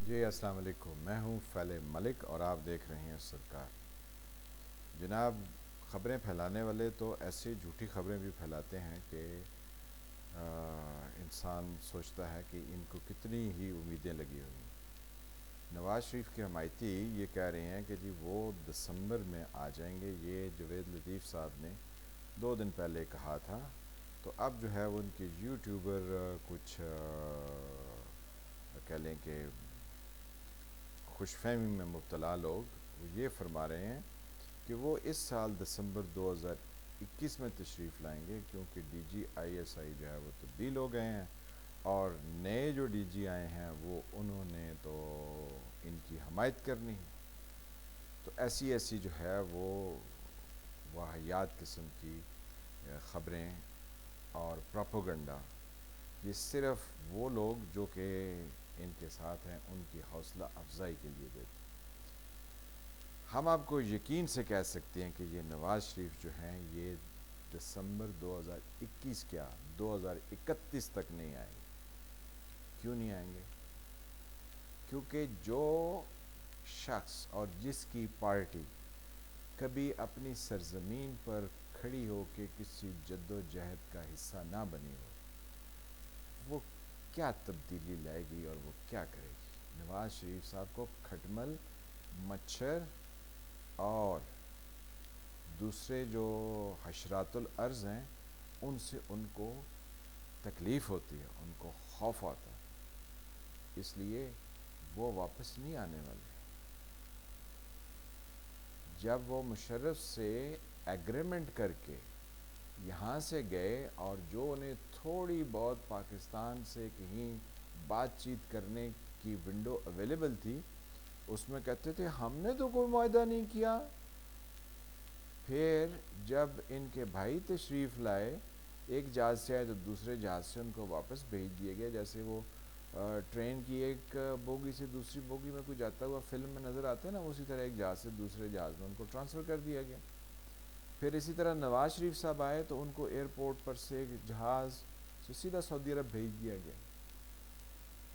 جی السلام علیکم، میں ہوں فیل ملک اور آپ دیکھ رہے ہیں سرکار۔ جناب، خبریں پھیلانے والے تو ایسی جھوٹی خبریں بھی پھیلاتے ہیں کہ انسان سوچتا ہے کہ ان کو کتنی ہی امیدیں لگی ہوئی ہیں۔ نواز شریف کے حمایتی یہ کہہ رہے ہیں کہ جی وہ دسمبر میں آ جائیں گے، یہ جوید لطیف صاحب نے 2 دن پہلے کہا تھا۔ تو اب جو ہے وہ ان کے یوٹیوبر کچھ کہہ لیں کہ خوش فہمی میں مبتلا لوگ یہ فرما رہے ہیں کہ وہ اس سال دسمبر 2021 میں تشریف لائیں گے، کیونکہ D G I S I جو ہے وہ تبدیل ہو گئے ہیں، اور نئے جو ڈی جی آئے ہیں وہ انہوں نے تو ان کی حمایت کرنی ہے۔ تو ایسی جو ہے وہ واہیات قسم کی خبریں اور پروپیگنڈا، یہ صرف وہ لوگ جو کہ ان کے ساتھ ہیں ان کی حوصلہ افزائی کے لیے دیتے ہیں۔ ہم آپ کو یقین سے کہہ سکتے ہیں کہ یہ نواز شریف جو ہیں یہ دسمبر 2021 کیا 2031 تک نہیں آئیں گے۔ کیوں نہیں آئیں گے؟ کیونکہ جو شخص اور جس کی پارٹی کبھی اپنی سرزمین پر کھڑی ہو کے کسی جد و جہد کا حصہ نہ بنی ہو، وہ کیا تبدیلی لائے گی اور وہ کیا کرے گی؟ نواز شریف صاحب کو کھٹمل، مچھر اور دوسرے جو حشرات الارض ہیں ان سے ان کو تکلیف ہوتی ہے، ان کو خوف آتا ہے، اس لیے وہ واپس نہیں آنے والے۔ جب وہ مشرف سے ایگریمنٹ کر کے یہاں سے گئے اور جو انہیں تھوڑی بہت پاکستان سے کہیں بات چیت کرنے کی ونڈو اویلیبل تھی، اس میں کہتے تھے ہم نے تو کوئی معاہدہ نہیں کیا۔ پھر جب ان کے بھائی تشریف لائے، ایک جہاز سے آئے تو دوسرے جہاز سے ان کو واپس بھیج دیا گیا، جیسے وہ ٹرین کی ایک بوگی سے دوسری بوگی میں کوئی جاتا ہوا فلم میں نظر آتا ہے نا، اسی طرح ایک جہاز سے دوسرے جہاز میں ان کو ٹرانسفر کر دیا گیا۔ پھر اسی طرح نواز شریف صاحب آئے تو ان کو ایئرپورٹ پر سے جہاز سے سیدھا سعودی عرب بھیج دیا گیا۔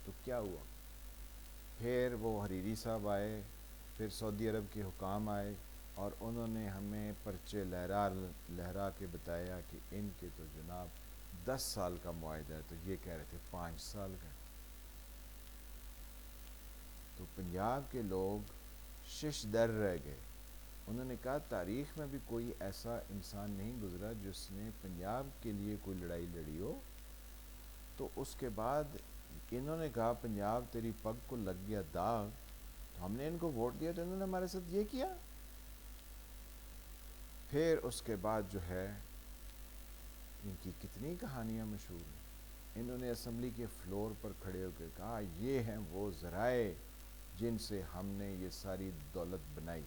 تو کیا ہوا؟ پھر وہ حریری صاحب آئے، پھر سعودی عرب کے حکام آئے اور انہوں نے ہمیں پرچے لہرا کے بتایا کہ ان کے تو جناب 10 سال کا معاہدہ ہے، تو یہ کہہ رہے تھے 5 سال کا۔ تو پنجاب کے لوگ شش در رہ گئے۔ انہوں نے کہا تاریخ میں بھی کوئی ایسا انسان نہیں گزرا جس نے پنجاب کے لیے کوئی لڑائی لڑی ہو۔ تو اس کے بعد انہوں نے کہا پنجاب تیری پگ کو لگ گیا داغ، تو ہم نے ان کو ووٹ دیا تو انہوں نے ہمارے ساتھ یہ کیا۔ پھر اس کے بعد جو ہے ان کی کتنی کہانیاں مشہور ہیں۔ انہوں نے اسمبلی کے فلور پر کھڑے ہو کے کہا یہ ہیں وہ ذرائع جن سے ہم نے یہ ساری دولت بنائی۔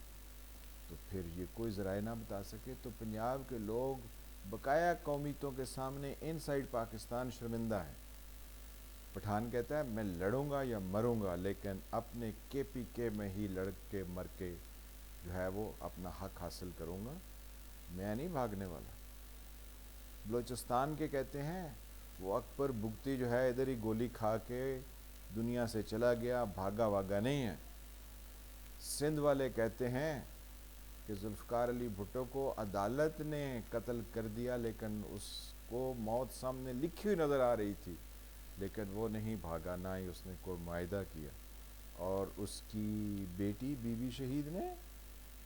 تو پھر یہ کوئی ذرائع نہ بتا سکے تو پنجاب کے لوگ بقایا قومیتوں کے سامنے ان سائڈ پاکستان شرمندہ ہے۔ پٹھان کہتا ہے میں لڑوں گا یا مروں گا، لیکن اپنے کے پی کے میں ہی لڑ کے مر کے جو ہے وہ اپنا حق حاصل کروں گا، میں نہیں بھاگنے والا۔ بلوچستان کے کہتے ہیں وہ اکبر بگٹی جو ہے ادھر ہی گولی کھا کے دنیا سے چلا گیا، بھاگا واگا نہیں ہے۔ سندھ والے کہتے ہیں کہ ذوالفقار علی بھٹو کو عدالت نے قتل کر دیا، لیکن اس کو موت سامنے لکھی ہوئی نظر آ رہی تھی، لیکن وہ نہیں بھاگا، نہ ہی اس نے کوئی معاہدہ کیا، اور اس کی بیٹی بی بی شہید نے،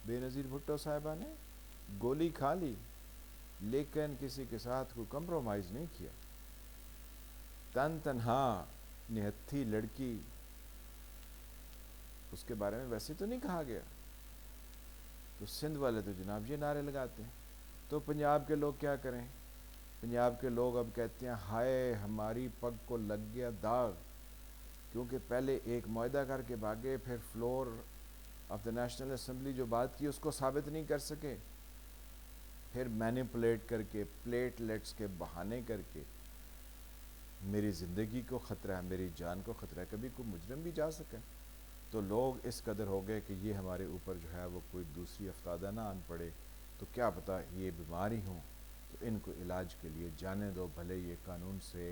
بے نظیر بھٹو صاحبہ نے گولی کھا لی لیکن کسی کے ساتھ کوئی کمپرومائز نہیں کیا۔ تن تنہا نہتھی لڑکی، اس کے بارے میں ویسے تو نہیں کہا گیا۔ تو سندھ والے تو جناب یہ نعرے لگاتے ہیں۔ تو پنجاب کے لوگ کیا کریں؟ پنجاب کے لوگ اب کہتے ہیں ہائے ہماری پگ کو لگ گیا داغ، کیونکہ پہلے ایک معاہدہ کر کے بھاگے، پھر floor of the national assembly جو بات کی اس کو ثابت نہیں کر سکے، پھر مینیپولیٹ کر کے پلیٹلیٹس کے بہانے کر کے میری زندگی کو خطرہ ہے، میری جان کو خطرہ ہے، کبھی کوئی مجرم بھی جا سکے۔ تو لوگ اس قدر ہو گئے کہ یہ ہمارے اوپر جو ہے وہ کوئی دوسری افتادہ نہ آن پڑے، تو کیا پتہ یہ بیماری ہوں تو ان کو علاج کے لیے جانے دو، بھلے یہ قانون سے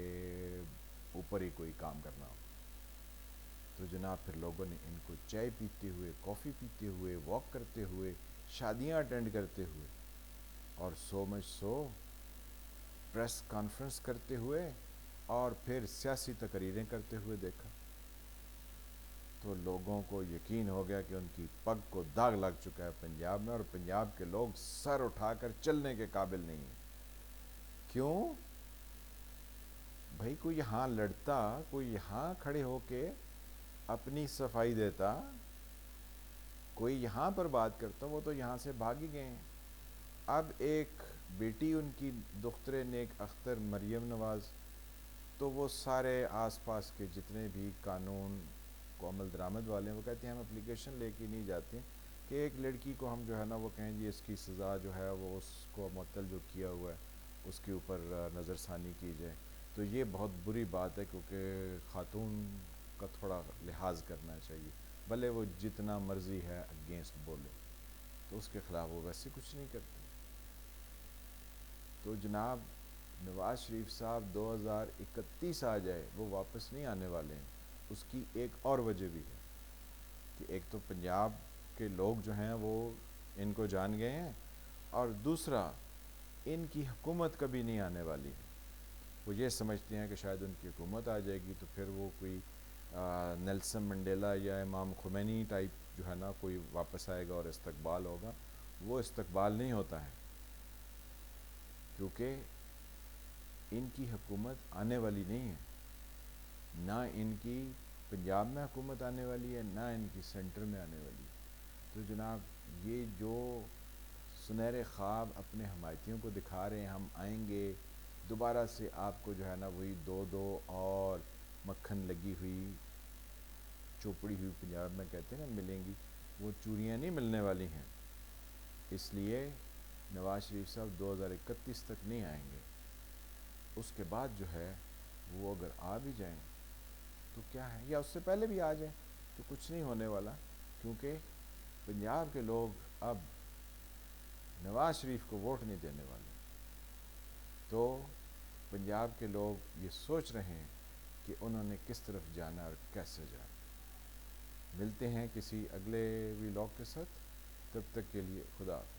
اوپر ہی کوئی کام کرنا ہو۔ تو جناب پھر لوگوں نے ان کو چائے پیتے ہوئے، کافی پیتے ہوئے، واک کرتے ہوئے، شادیاں اٹینڈ کرتے ہوئے، اور سو مچ سو پریس کانفرنس کرتے ہوئے اور پھر سیاسی تقریریں کرتے ہوئے دیکھا۔ تو لوگوں کو یقین ہو گیا کہ ان کی پگ کو داغ لگ چکا ہے پنجاب میں، اور پنجاب کے لوگ سر اٹھا کر چلنے کے قابل نہیں ہیں۔ کیوں؟ بھائی کوئی یہاں لڑتا، کوئی یہاں کھڑے ہو کے اپنی صفائی دیتا، کوئی یہاں پر بات کرتا، وہ تو یہاں سے بھاگ ہی گئے ہیں۔ اب ایک بیٹی ان کی دختر نیک اختر مریم نواز، تو وہ سارے آس پاس کے جتنے بھی قانون کو عمل درآمد والے ہیں، وہ کہتے ہیں ہم اپلیکیشن لے کے نہیں جاتے کہ ایک لڑکی کو ہم جو ہے نا وہ کہیں جی اس کی سزا جو ہے وہ اس کو معطل جو کیا ہوا ہے اس کے اوپر نظر ثانی کی جائے۔ تو یہ بہت بری بات ہے، کیونکہ خاتون کا تھوڑا لحاظ کرنا چاہیے، بھلے وہ جتنا مرضی ہے اگینسٹ بولے، تو اس کے خلاف وہ ویسے کچھ نہیں کرتے۔ تو جناب نواز شریف صاحب 2031 آ جائے وہ واپس نہیں آنے والے ہیں۔ اس کی ایک اور وجہ بھی ہے کہ ایک تو پنجاب کے لوگ جو ہیں وہ ان کو جان گئے ہیں، اور دوسرا ان کی حکومت کبھی نہیں آنے والی ہے۔ وہ یہ سمجھتے ہیں کہ شاید ان کی حکومت آ جائے گی تو پھر وہ کوئی نیلسن منڈیلا یا امام خمینی ٹائپ جو ہے نا کوئی واپس آئے گا اور استقبال ہوگا۔ وہ استقبال نہیں ہوتا ہے، کیونکہ ان کی حکومت آنے والی نہیں ہے، نہ ان کی پنجاب میں حکومت آنے والی ہے، نہ ان کی سینٹر میں آنے والی ہے۔ تو جناب یہ جو سنہرے خواب اپنے حمایتیوں کو دکھا رہے ہیں، ہم آئیں گے دوبارہ سے آپ کو جو ہے نا وہی دو اور مکھن لگی ہوئی چوپڑی ہوئی پنجاب میں کہتے ہیں نا ملیں گی، وہ چوریاں نہیں ملنے والی ہیں۔ اس لیے نواز شریف صاحب 2031 تک نہیں آئیں گے۔ اس کے بعد جو ہے وہ اگر آ بھی جائیں تو کیا ہے، یا اس سے پہلے بھی آ جائیں تو کچھ نہیں ہونے والا، کیونکہ پنجاب کے لوگ اب نواز شریف کو ووٹ نہیں دینے والے۔ تو پنجاب کے لوگ یہ سوچ رہے ہیں کہ انہوں نے کس طرف جانا اور کیسے جانا۔ ملتے ہیں کسی اگلے ویلاگ کے ساتھ، تب تک کے لیے خدا حافظ۔